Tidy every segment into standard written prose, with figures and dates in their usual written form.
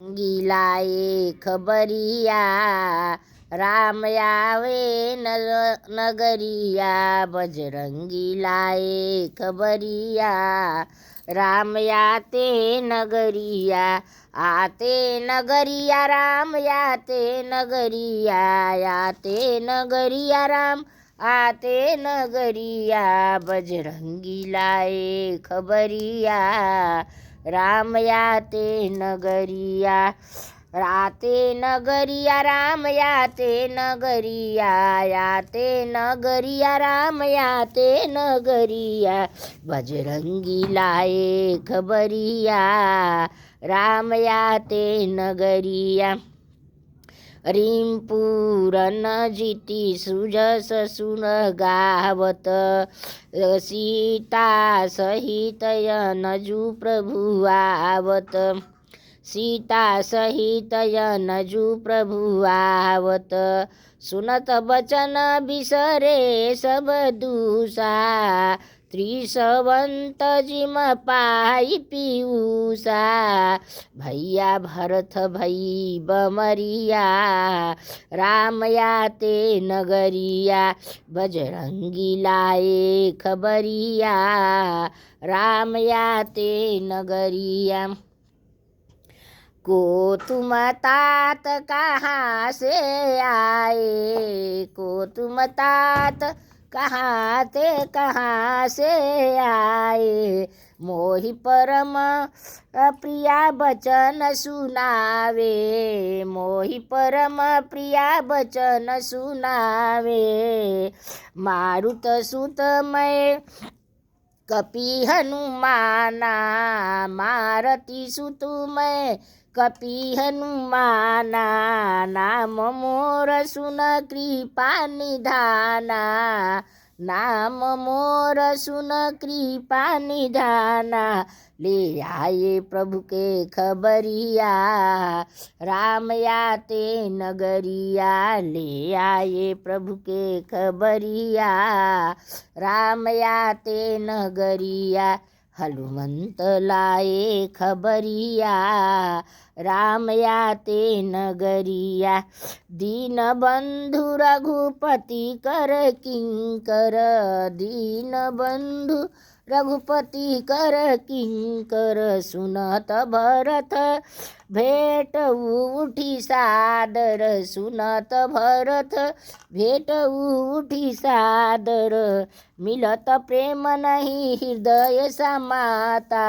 गीलाए खबरिया राम आवे नगरिया। बजरंगी लाए खबरिया राम आते नगरिया। आते नगरिया राम आते नगरिया। आते नगरिया राम आते नगरिया। बजरंगी लाए खबरिया राम आते नगरिया। आते नगरिया राम आते नगरिया। आते नगरिया राम आते नगरिया। बजरंगी लाए खबरिया राम आते नगरिया। रिमपुरन जीती सुजस सुन गावत। सीता सहित यनजु प्रभु आवत। सीता सहित यनजु प्रभु आवत। सुनत बचन बिसरे सब दूसा। त्रिसवंत जिम पाई पीयूषा। भैया भरत भई बमरिया राम आते नगरिया। बजरंगी लाए खबरिया राम आते नगरिया। को तुम तात कहाँ से आए। को तुम तात कहाँ से आए। मोहि परम प्रिया बचन सुनावे। मोहि परम प्रिया बचन सुनावे। मारुत सुत मैं कपि हनुमाना। मारती सुत मैं कपि हनुमाना। नाम मोर सुन कृपा निधाना। नाम मोर सुन कृपा निधाना। ले आए प्रभु के खबरिया राम आते नगरिया। ले आए प्रभु के खबरिया राम आते नगरिया। हनुमंत लाए खबरिया राम आते नगरिया। दीन बंधु रघुपति कर किंकर। दीन बंधु रघुपति कर किंकर। सुनत भरत भेट उठी सादर। सुनत भरत भेट उठी सादर। मिलत प्रेम नहीं हृदय समाता।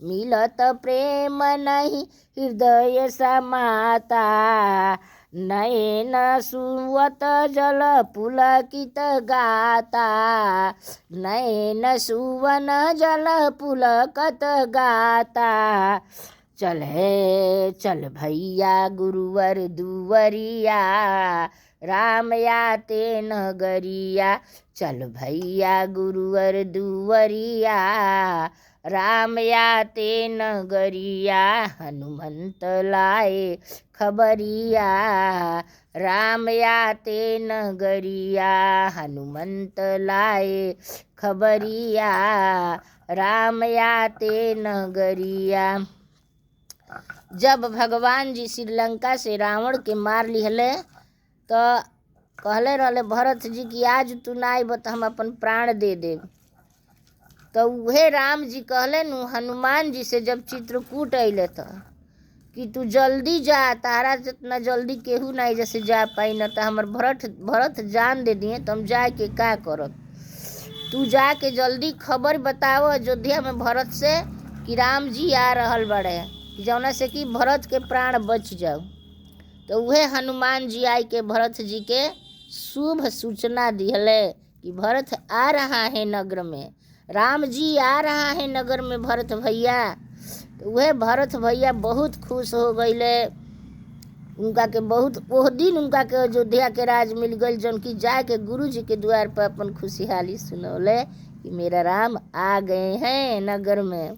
मिलत प्रेम नहीं हृदय समाता। नयन सुवत जल पुलकित गाता। नयन सुवन जल पुलकत गाता। चल है चल भैया गुरुवर दुवरिया राम आते नगरिया। चल भैया गुरुवर दुवरिया राम आते नगरिया। हनुमंत लाए खबरिया राम आते नगरिया। हनुमंत लाए खबरिया राम आते नगरिया। जब भगवान जी श्रीलंका से रावण के मार लिहले तो कहले रहले भरत जी की आज तू ना आइब तो हम अपन प्राण दे देब। तो उहे राम जी कहले नु हनुमान जी से जब चित्रकूट अइले तो कि तू जल्दी जा। तारा जितना जल्दी केहू नहीं जैसे जा पाई न तो हमार भरत जान दे दिए तो हम जाके का करब। तू जाके जल्दी खबर बताओ अयोध्या में भरत से कि राम जी आ रहल बड़े जौना से कि भरत के प्राण बच जाओ। तो वह हनुमान जी आई के भरत जी के शुभ सूचना दिहले कि भरत आ रहा है नगर में। राम जी आ रहा है नगर में भरत भैया। तो वह भरत भैया बहुत खुश हो गईले। उनका के बहुत वो दिन उनका के अयोध्या के राज मिल गई जौन की जाके गुरु जी के द्वार पर अपन खुशहाली सुनौले कि मेरा राम आ गए हैं नगर में।